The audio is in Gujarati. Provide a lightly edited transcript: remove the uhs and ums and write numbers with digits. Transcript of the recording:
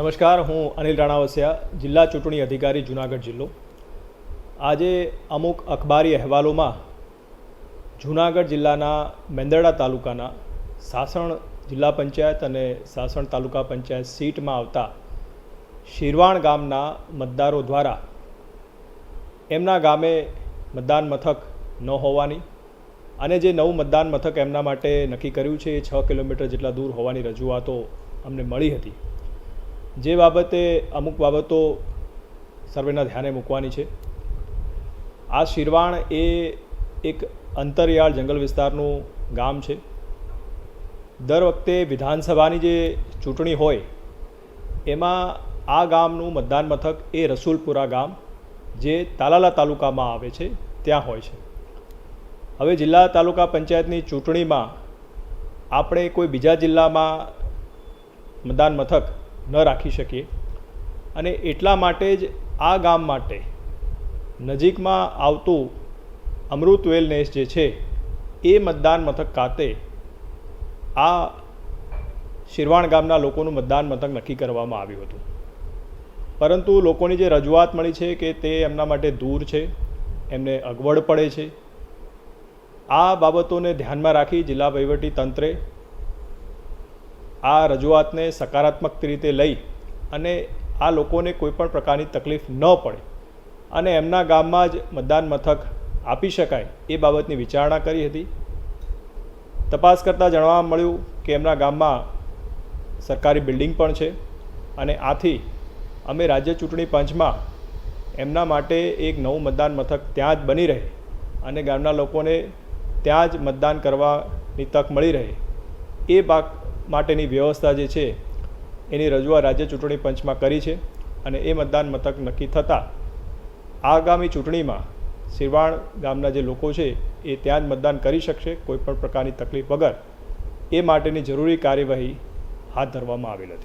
નમસ્કાર, હું અનિલ રાણાવસિયા, જિલ્લા ચૂંટણી અધિકારી, જૂનાગઢ જિલ્લો. આજે અમુક અખબારી અહેવાલોમાં જૂનાગઢ જિલ્લાના મેંદરડા તાલુકાના સાસણ જિલ્લા પંચાયત અને સાસણ તાલુકા પંચાયત સીટમાં આવતા શિરવાણ ગામના મતદારો દ્વારા એમના ગામે મતદાન મથક ન હોવાની અને જે નવું મતદાન મથક એમના માટે નક્કી કર્યું છે એ 6 કિલોમીટર જેટલા દૂર હોવાની રજૂઆતો અમને મળી હતી. જે બાબતે અમુક બાબતો સર્વેના ધ્યાને મૂકવાની છે. આ શિરવાણ એ એક અંતરિયાળ જંગલ વિસ્તારનું ગામ છે. દર વખતે વિધાનસભાની જે ચૂંટણી હોય એમાં આ ગામનું મતદાન મથક એ રસુલપુરા ગામ જે તાલાલા તાલુકામાં આવે છે ત્યાં હોય છે. હવે જિલ્લા તાલુકા પંચાયતની ચૂંટણીમાં આપણે કોઈ બીજા જિલ્લામાં મતદાન મથક ન રાખી શકીએ અને એટલા માટે જ આ ગામ માટે નજીકમાં આવતું અમૃત વેલનેસ જે છે એ મતદાન મથક ખાતે આ શિરવાણ ગામના લોકોનું મતદાન મથક નક્કી કરવામાં આવ્યું હતું. પરંતુ લોકોની જે રજૂઆત મળી છે કે તે એમના માટે દૂર છે, એમને અગવડ પડે છે. આ બાબતોને ધ્યાનમાં રાખી જિલ્લા વહીવટી તંત્રે આ રજૂઆતને સકારાત્મક રીતે લઈ અને આ લોકોને કોઈપણ પ્રકારની તકલીફ ન પડે અને એમના ગામમાં જ મતદાન મથક આપી શકાય એ બાબતની વિચારણા કરી હતી. તપાસ કરતાં જાણવા મળ્યું કે એમના ગામમાં સરકારી બિલ્ડિંગ પણ છે અને આથી અમે રાજ્ય ચૂંટણી પંચમાં એમના માટે એક નવું મતદાન મથક ત્યાં જ બની રહે અને ગામના લોકોને ત્યાં જ મતદાન કરવાની તક મળી રહે એ માટેની વ્યવસ્થા જે છે એની રજૂઆત રાજ્ય ચૂંટણી પંચમાં કરી છે અને એ મતદાન મથક નક્કી થતાં આગામી ચૂંટણીમાં શિરવાણ ગામના જે લોકો છે એ ત્યાં જ મતદાન કરી શકશે કોઈપણ પ્રકારની તકલીફ વગર. એ માટેની જરૂરી કાર્યવાહી હાથ ધરવામાં આવેલ હતી.